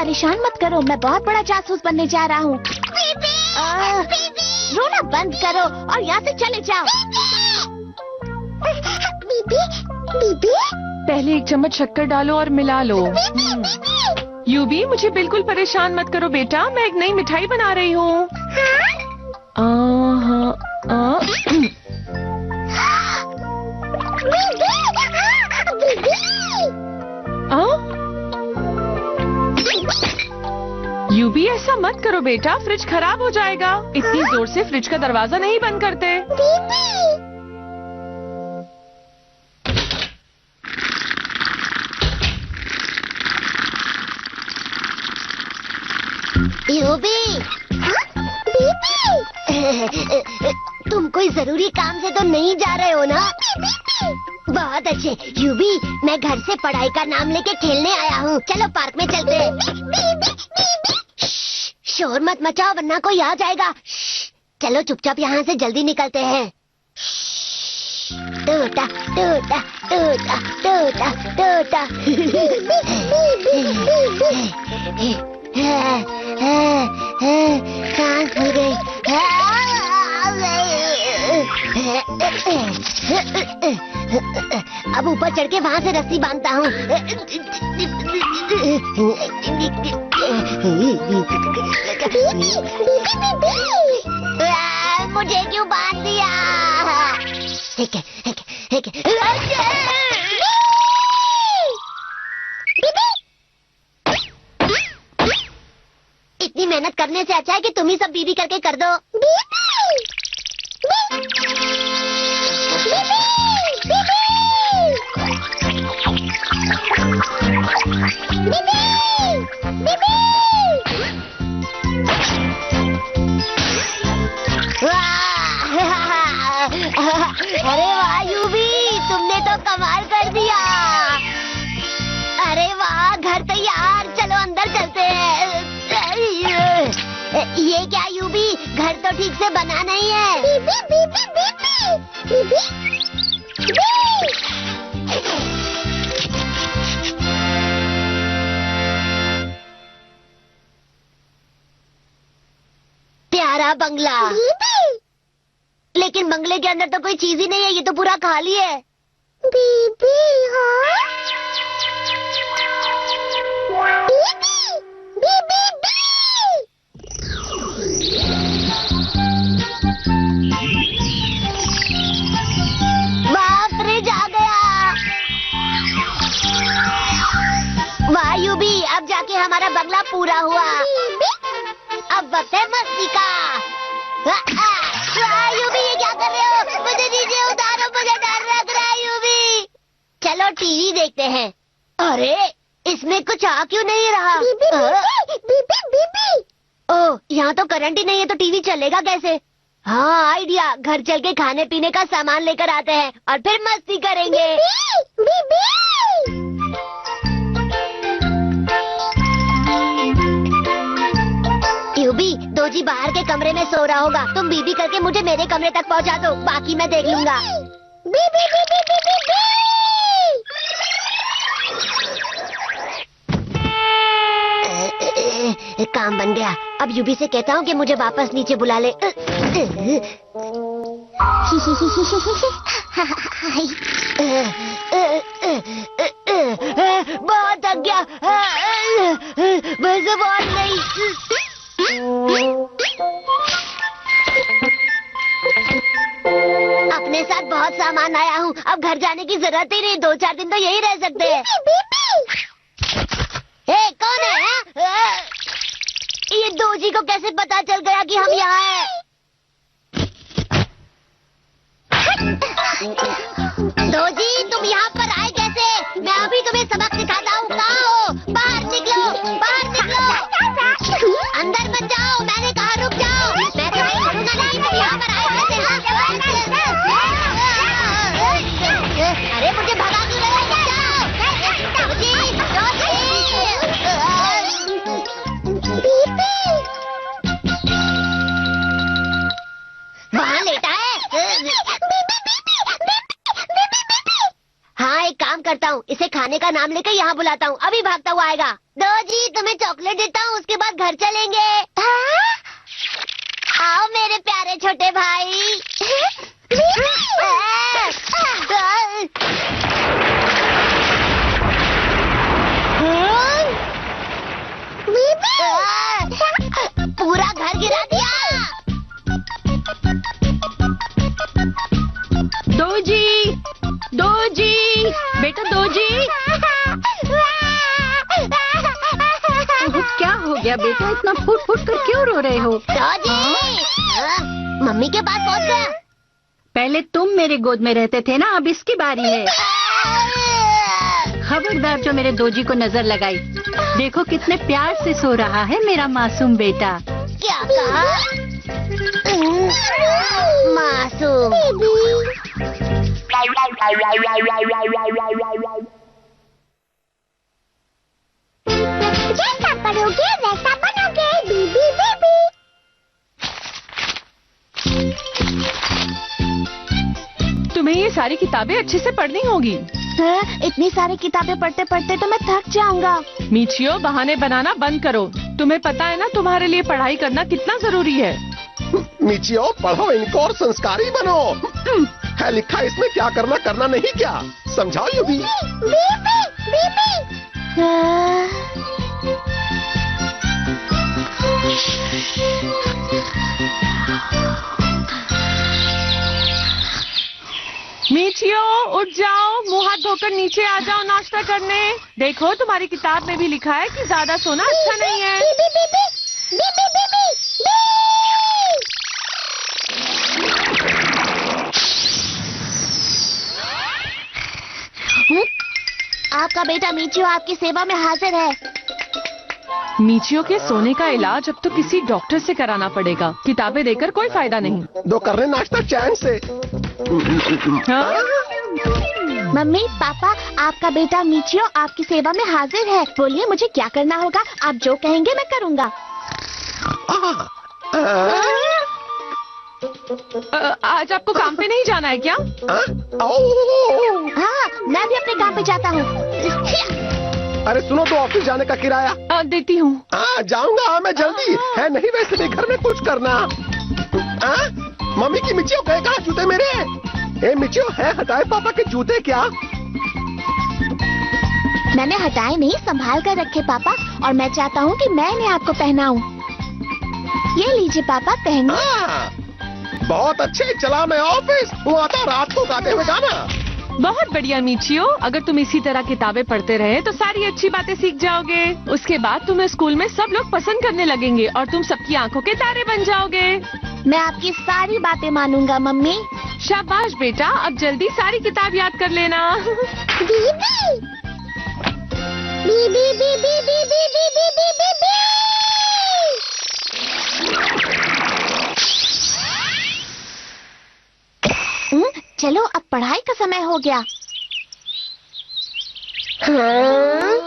परेशान मत करो, मैं बहुत बड़ा जासूस बनने जा रहा हूँ। रोना बंद करो और यहाँ से चले जाओ। बीबी, बीबी। पहले 1 चम्मच शक्कर डालो और मिला लो। यूबी, मुझे बिल्कुल परेशान मत करो बेटा, मैं एक नई मिठाई बना रही हूँ। यूबी, ऐसा मत करो बेटा, फ्रिज खराब हो जाएगा। इतनी जोर से फ्रिज का दरवाजा नहीं बंद करते। यूबी, तुम कोई जरूरी काम से तो नहीं जा रहे हो ना? बहुत अच्छे यूबी, मैं घर से पढ़ाई का नाम लेके खेलने आया हूँ। चलो पार्क में चलते हैं। शोर मत मचाओ वरना कोई आ जाएगा। चलो चुपचाप यहाँ से जल्दी निकलते हैं। टूटा टूटा टूटा टूटा टूटा। सांस भूल गई। अब ऊपर चढ़ के वहाँ से रस्सी बांधता हूँ। मुझे क्यों बांध दिया? इतनी मेहनत करने से अच्छा है कि तुम ही सब बीबी करके कर दो। अरे वाह यूबी, तुमने तो कमाल कर दिया। अरे वाह, घर तैयार, चलो अंदर चलते हैं। ये क्या यूबी, घर तो ठीक से बना नहीं है। बीबी, बीबी, बीबी, बीबी, प्यारा बंगला। लेकिन बंगले के अंदर तो कोई चीज ही नहीं है, ये तो पूरा खाली है। बीबी, हाँ? वाह, फ्रिज आ गया। वाह यूबी, अब जाके हमारा बंगला पूरा हुआ। अब वक्त है मस्ती का। यूबी, ये क्या कर रहे हो? मुझे नीचे उतारो, मुझे डर लग रहा है यूबी। चलो टीवी देखते हैं। अरे, इसमें कुछ आ क्यों नहीं रहा? बीबी। ओह, यहाँ तो करंट ही नहीं है, तो टीवी चलेगा कैसे? हाँ, आइडिया, घर चल के खाने पीने का सामान लेकर आते हैं और फिर मस्ती करेंगे। यूबी, दोजी बाहर के कमरे में सो रहा होगा, तुम बीबी करके मुझे मेरे कमरे तक पहुंचा दो, बाकी मैं देख लूंगा। बीबी, बीबी, बीबी, बीबी। काम बन गया। अब यूबी से कहता हूँ कि मुझे वापस नीचे बुला ले। बहुत थक गया, बस बहुत नहीं। अपने साथ बहुत सामान आया हूँ, अब घर जाने की जरूरत ही नहीं, 2-4 दिन तो यही रह सकते हैं। कौन है? ये दोजी को कैसे पता चल गया कि हम यहाँ हैं? दोजी, तुम यहाँ पर आए कैसे? मैं अभी तुम्हें सबक सिखाता हूँ। कहाँ हो? बाहर निकलो, बाहर निकलो। अंदर मत जाओ, मैंने कहा रुक जाओ। मैं तुम्हें छोड़ूंगा नहीं, तुम यहाँ पर आए कैसे? अरे मुझे भगा क्यों रहे हो? Doji, doji. वहाँ लेटा है। करता हूँ, इसे खाने का नाम लेकर यहाँ बुलाता हूँ, अभी भागता हुआ आएगा। दो जी, तुम्हें चॉकलेट देता हूँ, उसके बाद घर चलेंगे। हाँ? आओ मेरे प्यारे छोटे भाई। पूरा घर गिरा दिया। दो जी बेटा, दो जी। क्या हो गया बेटा, इतना फुट फुट कर क्यों रो रहे हो? दो जी, मम्मी के पास पहुंच गया। पहले तुम मेरे गोद में रहते थे ना, अब इसकी बारी है। खबरदार जो मेरे दोजी को नजर लगाई। देखो कितने प्यार से सो रहा है मेरा मासूम बेटा। क्या कहा? मासूम। जैसा पढ़ोगे वैसा बनोगे, बीबी बीबी। तुम्हें ये सारी किताबें अच्छे से पढ़नी होगी। इतनी सारी किताबें पढ़ते पढ़ते तो मैं थक जाऊंगा। मीचियो, बहाने बनाना बंद करो। तुम्हें पता है ना तुम्हारे लिए पढ़ाई करना कितना जरूरी है। मीचियो, पढ़ो इनको और संस्कारी बनो। है लिखा इसमें क्या करना करना नहीं क्या, समझाओ यूबी। बीबी बीबी। मीचियो, उठ जाओ, मुंह हाथ धोकर नीचे आ जाओ नाश्ता करने। देखो तुम्हारी किताब में भी लिखा है कि ज्यादा सोना अच्छा नहीं है। बीबी बीबी बीबी बीबी। आपका बेटा मीचियो आपकी सेवा में हाजिर है। मीचियो के सोने का इलाज अब तो किसी डॉक्टर से कराना पड़ेगा, किताबें देकर कोई फायदा नहीं। दो कर रहे नाश्ता चैन से। हाँ? मम्मी पापा, आपका बेटा मीचियो आपकी सेवा में हाजिर है। बोलिए मुझे क्या करना होगा, आप जो कहेंगे मैं करूँगा। आज आपको काम पे नहीं जाना है क्या? हाँ, मैं भी अपने काम पे जाता हूँ। अरे सुनो, तो ऑफिस जाने का किराया देती हूँ। जाऊंगा मैं जल्दी। है नहीं वैसे भी घर में कुछ करना। मम्मी की मिचियो गए कहाँ जूते मेरे? ए मिचियो, है हटाए पापा के जूते क्या? मैंने हटाए नहीं, संभाल कर रखे पापा, और मैं चाहता हूँ कि मैं इन्हें आपको पहनाऊं। ये लीजिए पापा, पहनिए। बहुत अच्छे, चला मैं ऑफिस। वो आता रात को गाते हुए गाना। बहुत बढ़िया मीचियो, अगर तुम इसी तरह किताबें पढ़ते रहे तो सारी अच्छी बातें सीख जाओगे। उसके बाद तुम्हें स्कूल में सब लोग पसंद करने लगेंगे और तुम सबकी आंखों के तारे बन जाओगे। मैं आपकी सारी बातें मानूंगा मम्मी। शाबाश बेटा, अब जल्दी सारी किताब याद कर लेना। बीबी बीबी बीबी बीबी बीबी बीबी। चलो अब पढ़ाई का समय हो गया।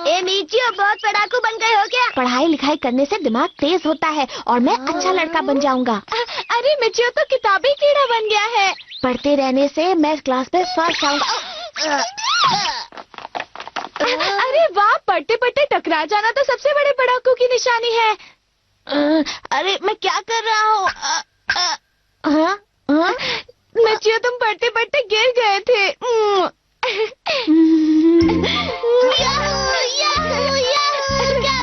ए मीचियो, बहुत पढ़ाकू बन गए हो क्या? पढ़ाई लिखाई करने से दिमाग तेज होता है और मैं अच्छा लड़का बन जाऊंगा। अरे मीचियो तो किताबी कीड़ा बन गया है। पढ़ते रहने से मैं क्लास में फर्स्ट आऊंगा। अरे वाह, पढ़ते पढ़ते टकरा जाना तो सबसे बड़े पढ़ाकू की निशानी है। अरे मैं क्या कर रहा हूँ? मीचियो, तुम पढ़ते पढ़ते गिर गए थे। क्या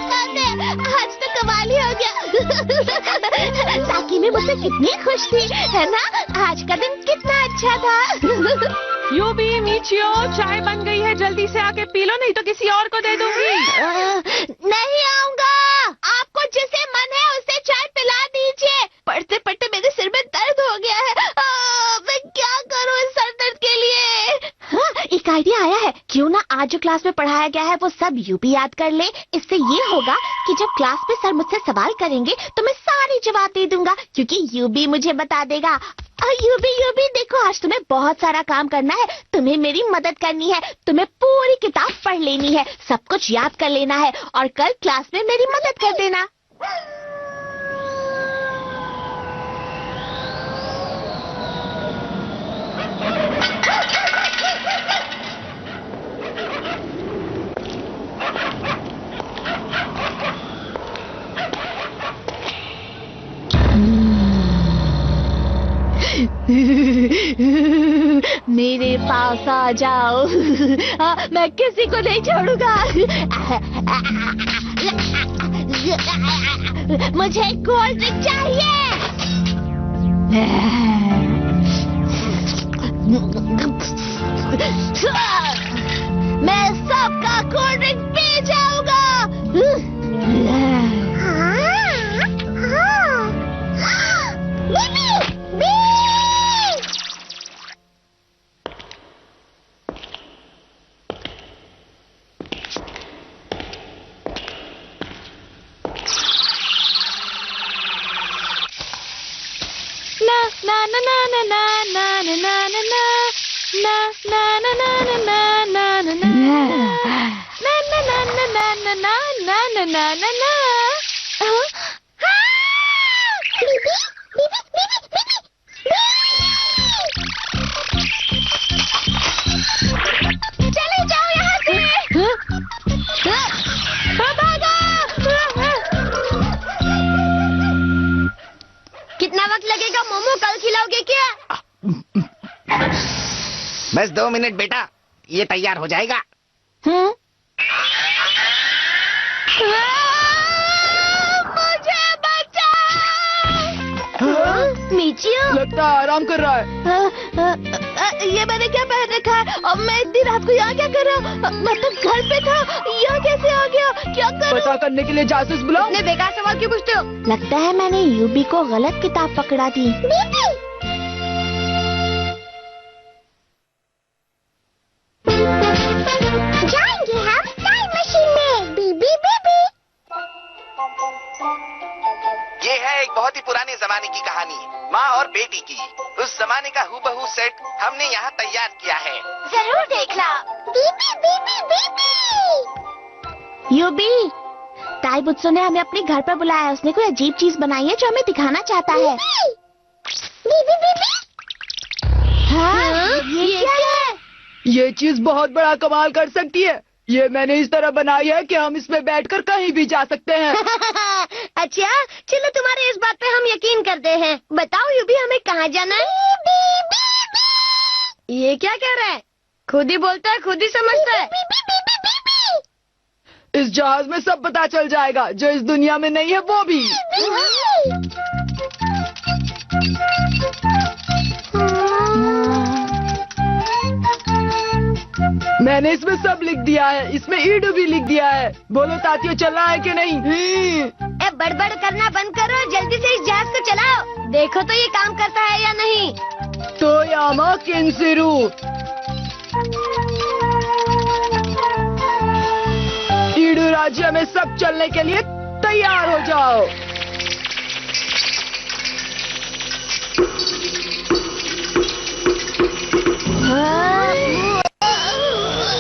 बात है, आज तो कमाल ही हो गया। साकी में मुझसे कितनी खुश थी, है ना? आज का दिन कितना अच्छा था। यूबी, मीचियो, चाय बन गई है, जल्दी से आके पी लो, नहीं तो किसी और को दे दूंगी। नहीं आऊंगा। आपको जिसे मन है उसे चाय पिला दीजिए। पढ़ते पढ़ते मेरे सिर में दर्द हो गया है। मैं क्या करूं इस सर दर्द के लिए? हाँ, एक आइडिया आया है। क्यों ना आज जो क्लास में पढ़ाया गया है वो सब यूबी याद कर ले। इससे ये होगा कि जब क्लास में सर मुझसे सवाल करेंगे तो मैं सारे जवाब दे दूंगा, क्योंकि यूबी मुझे बता देगा। यूबी यूबी, देखो आज तुम्हें बहुत सारा काम करना है। तुम्हें मेरी मदद करनी है। तुम्हें पूरी किताब पढ़ लेनी है, सब कुछ याद कर लेना है और कल क्लास में मेरी मदद कर देना। मेरे पास आ जाओ। मैं किसी को नहीं छोड़ूंगा। मुझे कोल्ड ड्रिंक चाहिए। मैं सबका कोल्ड ड्रिंक पी जाऊंगा। चले जाओ यहाँ से। कितना वक्त लगेगा मोमो? कल खिलाओगे क्या? बस 2 मिनट बेटा, ये तैयार हो जाएगा। मुझे बचाओ। मिचियो लगता है आराम कर रहा है। ये मैंने क्या पहन रखा है? और मैं इतनी रात को यहाँ क्या कर रहा हूँ? मैं तो घर पे था, यहाँ कैसे आ गया? क्या करूँ? पता करने के लिए जासूस बुलाओ। इतने बेकार सवाल क्यों पूछते हो? लगता है मैंने यूबी को गलत किताब पकड़ा दी। जाएंगे हम टाइम मशीन में। बीबी बीबी। ये है एक बहुत ही पुराने जमाने की कहानी, माँ और बेटी की। उस जमाने का हूबहू सेट हमने यहाँ तैयार किया है। जरूर देखना। बीबी बीबी बीबी। यूबी, ताई बुत्सो ने हमें अपने घर पर बुलाया है। उसने कोई अजीब चीज बनाई है जो हमें दिखाना चाहता है। बीबी बीबी। हाँ, ये क्या है? ये चीज बहुत बड़ा कमाल कर सकती है। ये मैंने इस तरह बनाई है कि हम इसमें बैठकर कहीं भी जा सकते हैं। अच्छा, चलो तुम्हारे इस बात पे हम यकीन करते हैं। बताओ यूबी, हमें कहाँ जाना है? ये क्या कह रहा है? खुद ही बोलता है, खुद ही समझता है। इस जहाज में सब पता चल जाएगा, जो इस दुनिया में नहीं है वो भी। मैंने इसमें सब लिख दिया है। इसमें ईडू भी लिख दिया है। बोलो तातियो, चलना है कि नहीं? ए, बड़बड़ करना बंद करो, जल्दी से इस जहाज को चलाओ। देखो तो ये काम करता है या नहीं। तोयामा केंसिरू। ईडू राज्य में सब चलने के लिए तैयार हो जाओ।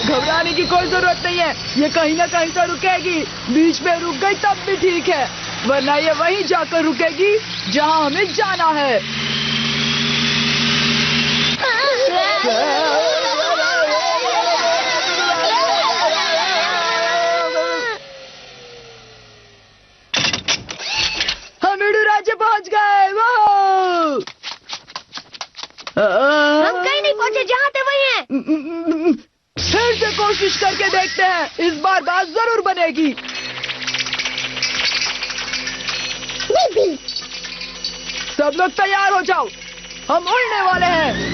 घबराने की कोई जरूरत नहीं है। ये कहीं ना कहीं तो रुकेगी। बीच में रुक गई तब भी ठीक है, वरना ये वहीं जाकर रुकेगी जहां हमें जाना है। हम ईडू राज्य पहुंच गए। हम कहीं नहीं पहुंचे, जहाँ थे वहीं हैं। फिर से कोशिश करके देखते हैं, इस बार बात जरूर बनेगी। सब लोग तैयार हो जाओ, हम उड़ने वाले हैं।